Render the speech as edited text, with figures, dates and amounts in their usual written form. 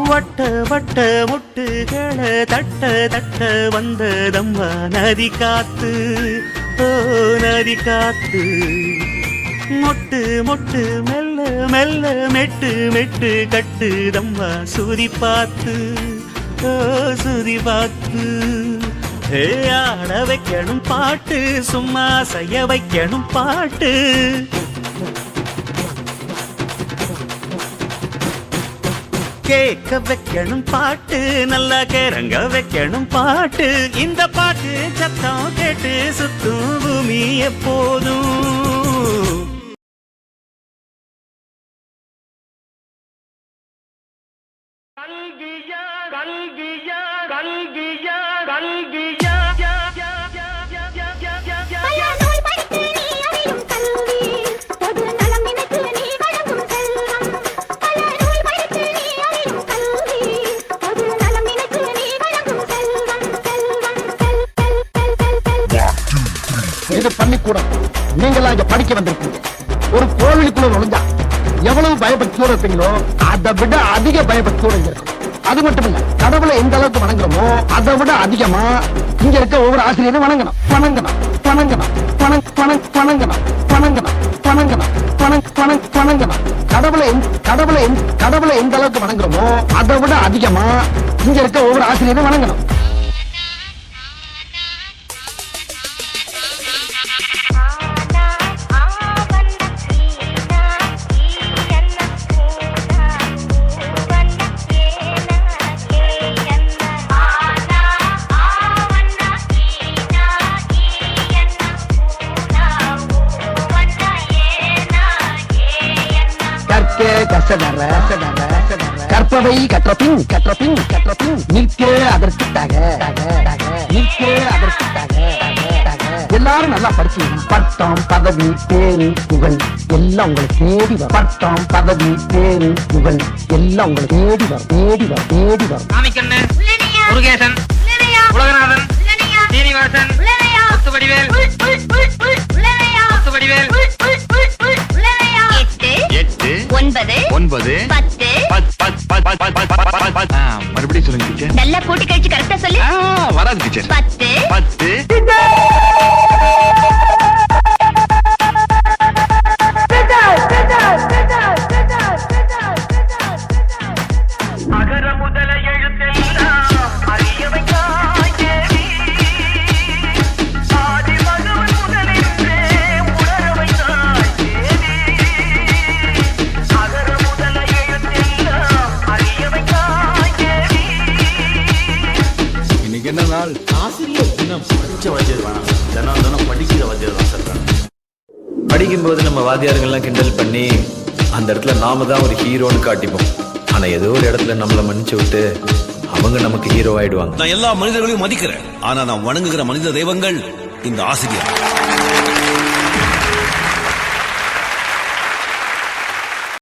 வட்ட வட்ட முட்டுகளை தட்ட தட்ட வந்ததம்மா நதி காத்து, ஓ நதி காத்து. மொட்டு மொட்டு மெல்ல மெல்ல மெட்டு மெட்டு கட்டுதம்மா சுதி பார்த்து, ஓ சுதி பார்த்து. ஆட வைக்கணும் பாட்டு, சும்மா செய்ய வைக்கணும் பாட்டு. கேட்க வைக்கணும் பாட்டு, நல்லா கேரங்க வைக்கணும் பாட்டு. இந்த பாட்டு சத்தம் கேட்டு சுத்தும் பூமி எப்போதும். கல்கியா கல்கியா கல்கியா கல்கியா இது பள்ளிக்கூடம். நீங்களா இங்க படிக்க வந்திருக்கீங்க. ஒரு கோவிலுக்குள்ள நுழைஞ்சா எவ்வளவு பயபக்தியோட இருப்பீங்களோ அதை விட அதிக பயபக்தியோட இருக்கும். அது மட்டும் இல்ல, கடவுளை எந்த அளவுக்கு வணங்குறோமோ அதை விட அதிகமா இங்க இருக்க ஒவ்வொரு ஆசிரியரும் வணங்கணும் வணங்கணும் வணங்கணும் வணங்கணும் வணங்கணும் வணங்கணும் வணங்கணும். கடவுளை எந்த அளவுக்கு வணங்குறோமோ அதை விட அதிகமா இங்க இருக்க ஒவ்வொரு ஆசிரியரும் வணங்கணும். கற்பவை கற்றபின் நிற்கே அதற்காக எல்லாரும் நல்லா படிச்சீங்க. பட்டம் பதவி பேரு புகழ் எல்லாம் உங்களை தேடி வரும். பட்டம் பதவி பேரு புகழ் எல்லாம் உங்களை தேடி வரும் தேடி வரும் தேடி வரும். முருகேசன், உலகநாதன், சீனிவாசன், முத்துவடிவேல், முத்துவடிவேல். 9 மறுபடியும் சொல்லுங்க டீச்சர். நல்லா கூட்டி கழிச்சு கரெக்டா சொல்லு. வராது டீச்சர். 10 அகர முதல எழுத்தெல்லாம் அறியவைக்காய் தேவி, ஆதி மகவன் முதலின்றே உணரவைக்காய் தேவி. அகர முதல எழுத்தெல்லாம் அறியவைக்காய் தேவி. இன்னைக்கு என்ன நாள்? ஆசிரியர் தினம். படிச்ச வாத்தியார் வேணாம், தினம் தினம் படிக்கிற வாத்தியார் தான் சார். படிக்கும்போது நம்ம வாத்தியார்கள்லாம் கிண்டல் பண்ணி அந்த இடத்துல நாம தான் ஒரு ஹீரோன்னு காட்டிப்போம். ஆனா ஏதோ ஒரு இடத்துல நம்மள மன்னிச்சு விட்டு அவங்க நமக்கு ஹீரோ ஆயிடுவாங்க. நான் எல்லா மனிதர்களையும் மதிக்கிறேன். ஆனா நான் வணங்குகிற மனித தெய்வங்கள் இந்த ஆசிரியர்.